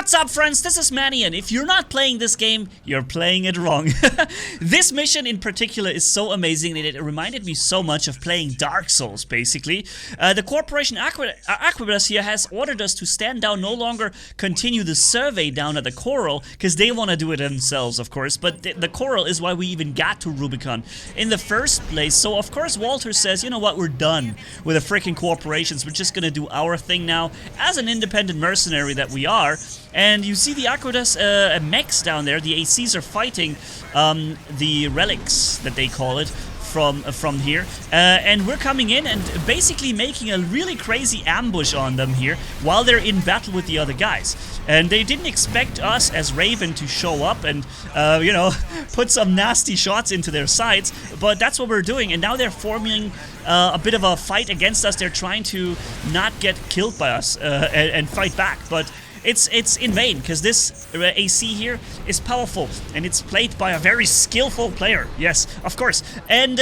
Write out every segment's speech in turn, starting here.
What's up, friends? This is Manni, and if you're not playing this game, you're playing it wrong. This mission in particular is so amazing that it reminded me so much of playing Dark Souls, basically. The Corporation Aquabus here has ordered us to stand down, no longer continue the survey down at the Coral, because they want to do it themselves, of course, but the Coral is why we even got to Rubicon in the first place. So, of course, Walter says, you know what, we're done with the freaking corporations. We're just gonna do our thing now, as an independent mercenary that we are. And you see the Aqueduct mechs down there. The ACs are fighting the relics that they call it from here, and we're coming in and basically making a really crazy ambush on them here while they're in battle with the other guys. And they didn't expect us as Raven to show up and you know, put some nasty shots into their sides, but that's what we're doing. And now they're forming a bit of a fight against us. They're trying to not get killed by us and fight back, but it's in vain, because this AC here is powerful, and it's played by a very skillful player. Yes, of course. And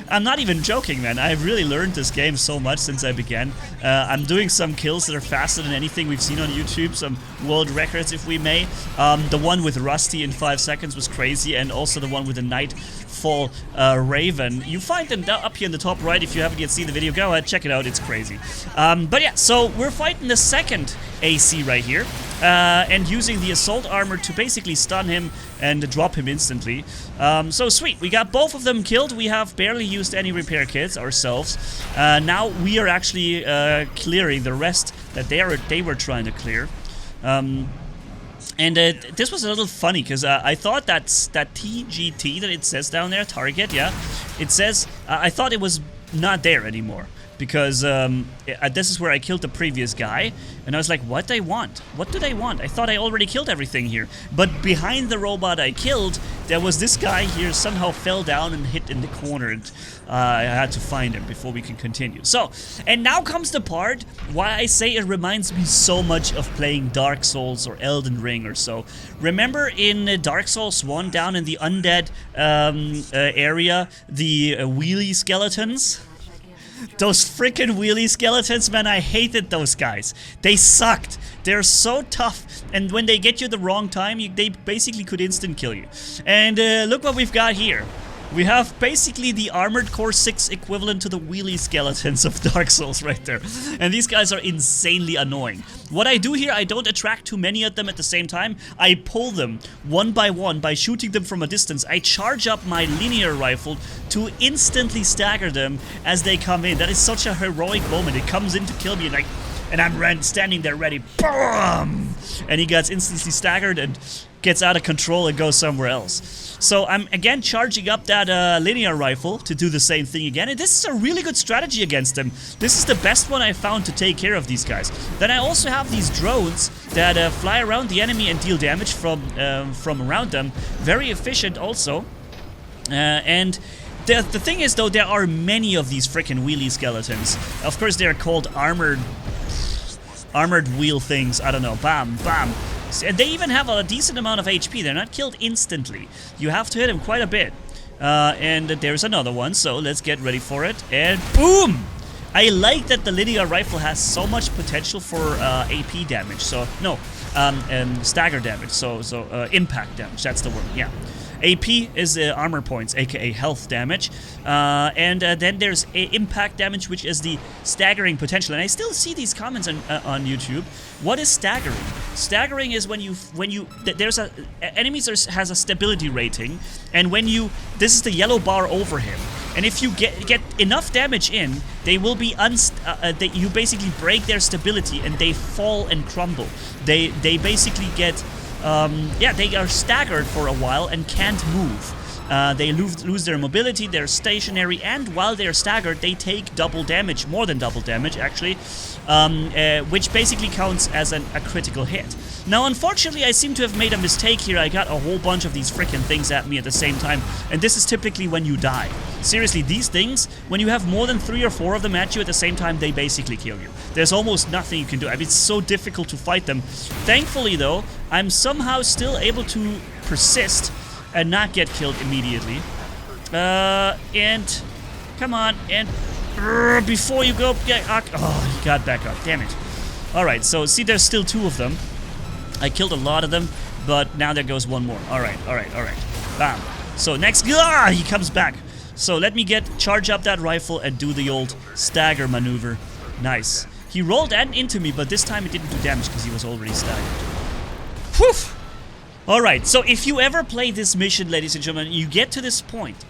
I'm not even joking, man. I've really learned this game so much since I began. I'm doing some kills that are faster than anything we've seen on YouTube, some world records, if we may. The one with Rusty in 5 seconds was crazy, and also the one with the Nightfall Raven. You find them up here in the top right. If you haven't yet seen the video, go ahead, check it out. It's crazy. But yeah, so we're fighting the second AC right here. And using the assault armor to basically stun him and drop him instantly. So sweet, we got both of them killed. We have barely used any repair kits ourselves. Now we are actually clearing the rest that they were trying to clear. And this was a little funny, because I thought that TGT that it says down there, target, yeah, it says, I thought it was not there anymore. Because this is where I killed the previous guy, and I was like, what do they want? What do they want? I thought I already killed everything here. But behind the robot I killed, there was this guy here, somehow fell down and hit in the corner, and I had to find him before we can continue. So, and now comes the part why I say it reminds me so much of playing Dark Souls or Elden Ring or so. Remember in Dark Souls 1, down in the Undead area, the Wheelie Skeletons? Those freaking Wheelie Skeletons, man, I hated those guys. They sucked. They're so tough, and when they get you the wrong time, they basically could instant kill you. And look what we've got here. We have basically the Armored Core 6 equivalent to the Wheelie Skeletons of Dark Souls right there. And these guys are insanely annoying. What I do here, I don't attract too many of them at the same time. I pull them one by one by shooting them from a distance. I charge up my linear rifle to instantly stagger them as they come in. That is such a heroic moment. It comes in to kill me, and I'm standing there ready. Boom! And he gets instantly staggered and gets out of control and goes somewhere else. So I'm again charging up that linear rifle to do the same thing again, and this is a really good strategy against them. This is the best one I found to take care of these guys. Then I also have these drones that fly around the enemy and deal damage from around them. Very efficient also. And the thing is, though, there are many of these freaking Wheelie Skeletons. Of course, they're called armored wheel things. I don't know. Bam, bam. And they even have a decent amount of HP. They're not killed instantly. You have to hit them quite a bit. And there's another one, so let's get ready for it. And boom! I like that the linear rifle has so much potential for AP damage. So, no, stagger damage. So impact damage, that's the word, yeah. AP is armor points, aka health damage, and then there's impact damage, which is the staggering potential. And I still see these comments on YouTube. What is staggering? Staggering is when there's enemies has a stability rating, and this is the yellow bar over him. And if you get enough damage in, they will be you basically break their stability and they fall and crumble. They basically get. Yeah, they are staggered for a while and can't move. They lose their mobility, they're stationary, and while they're staggered, they take double damage, more than double damage actually, which basically counts as a critical hit. Now, unfortunately, I seem to have made a mistake here. I got a whole bunch of these freaking things at me at the same time, and this is typically when you die. Seriously, these things, when you have more than 3 or 4 of them at you at the same time, they basically kill you. There's almost nothing you can do. I mean, it's so difficult to fight them. Thankfully, though, I'm somehow still able to persist and not get killed immediately. And come on, and before you go, oh, he got back up, damn it. Alright, so see, there's still 2 of them. I killed a lot of them, but now there goes one more. Alright, alright, alright. Bam. So next, he comes back. So let me charge up that rifle and do the old stagger maneuver. Nice. He rolled into me, but this time it didn't do damage because he was already staggered. Whew! Alright, so if you ever play this mission, ladies and gentlemen, you get to this point,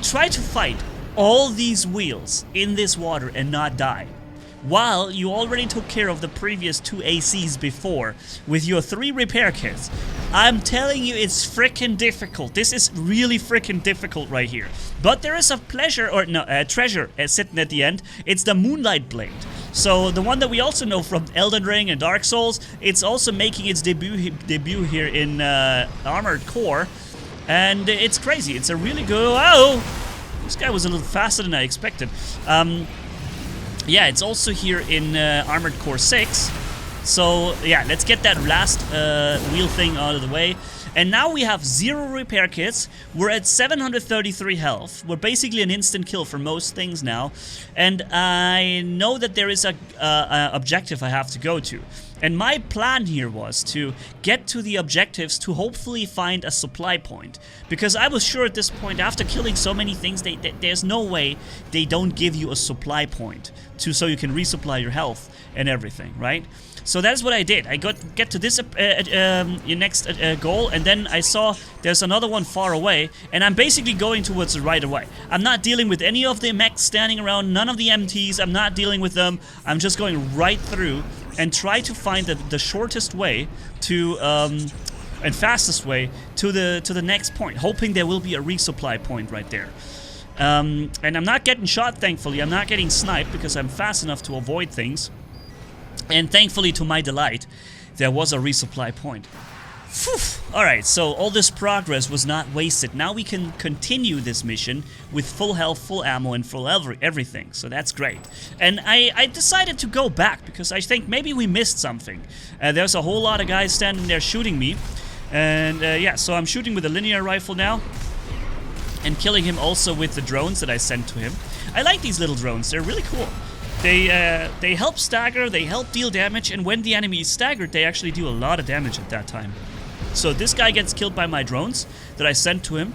try to fight all these wheels in this water and not die, while you already took care of the previous 2 ACs before with your 3 repair kits. I'm telling you, it's freaking difficult. This is really freaking difficult right here. But there is a treasure sitting at the end. It's the Moonlight Blade. So the one that we also know from Elden Ring and Dark Souls, it's also making its debut here in Armored Core, and it's crazy. It's a really good. Oh, this guy was a little faster than I expected. Yeah, it's also here in Armored Core 6. So yeah, let's get that last wheel thing out of the way. And now we have 0 repair kits. We're at 733 health. We're basically an instant kill for most things now. And I know that there is a objective I have to go to. And my plan here was to get to the objectives to hopefully find a supply point. Because I was sure at this point, after killing so many things, there's no way they don't give you a supply point so you can resupply your health and everything, right? So that's what I did. I get to this next goal, and then I saw there's another one far away, and I'm basically going towards it right away. I'm not dealing with any of the mechs standing around, none of the MTs, I'm not dealing with them. I'm just going right through and try to find the shortest way to, and fastest way to the next point, hoping there will be a resupply point right there. And I'm not getting shot, thankfully. I'm not getting sniped because I'm fast enough to avoid things. And thankfully, to my delight, there was a resupply point. Alright, so all this progress was not wasted. Now we can continue this mission with full health, full ammo, and full everything. So that's great. And I decided to go back because I think maybe we missed something. There's a whole lot of guys standing there shooting me. And yeah, so I'm shooting with a linear rifle now. And killing him also with the drones that I sent to him. I like these little drones, they're really cool. They help stagger, they help deal damage, and when the enemy is staggered, they actually do a lot of damage at that time. So this guy gets killed by my drones that I sent to him,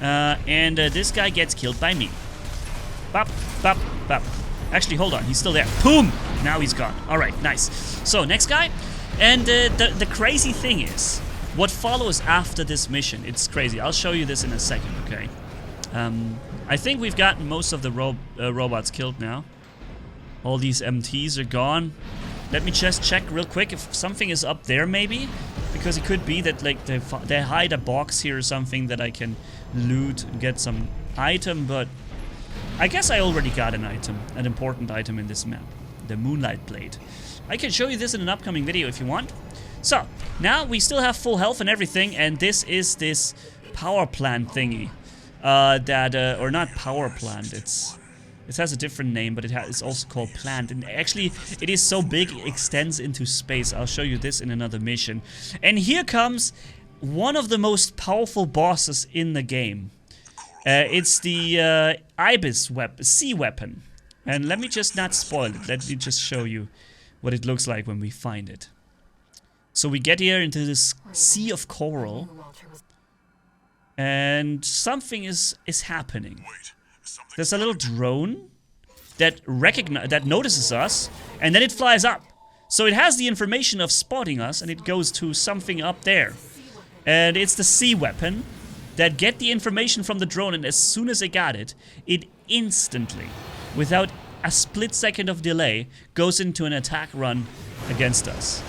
and this guy gets killed by me. Bop, bop, bop. Actually, hold on, he's still there. Boom! Now he's gone. Alright, nice. So, next guy. And the crazy thing is, what follows after this mission, it's crazy. I'll show you this in a second, okay? I think we've gotten most of the robots killed now. All these MTs are gone. Let me just check real quick if something is up there, maybe, because it could be that like they hide a box here or something that I can loot and get some item. But I guess I already got an item, an important item in this map, the Moonlight Blade. I can show you this in an upcoming video if you want. So now we still have full health and everything, and this is this power plant thingy or not power plant. It has a different name, but it's also called plant. And actually, it is so big, it extends into space. I'll show you this in another mission. And here comes one of the most powerful bosses in the game. It's the Ibis sea weapon. And let me just not spoil it. Let me just show you what it looks like when we find it. So we get here into this sea of coral. And something is happening. There's a little drone that notices us, and then it flies up. So it has the information of spotting us, and it goes to something up there. And it's the sea weapon that get the information from the drone, and as soon as it got it, it instantly, without a split second of delay, goes into an attack run against us.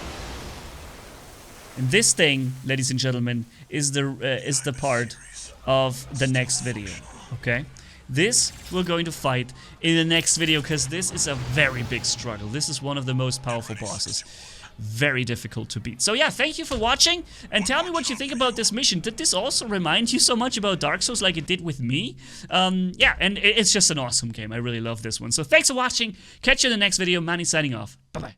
And this thing, ladies and gentlemen, is the part of the next video, okay? This we're going to fight in the next video because this is a very big struggle. This is one of the most powerful bosses. Very difficult to beat. So yeah, thank you for watching, and tell me what you think about this mission. Did this also remind you so much about Dark Souls like it did with me? Yeah, and it's just an awesome game. I really love this one. So thanks for watching. Catch you in the next video. Manni signing off. Bye-bye.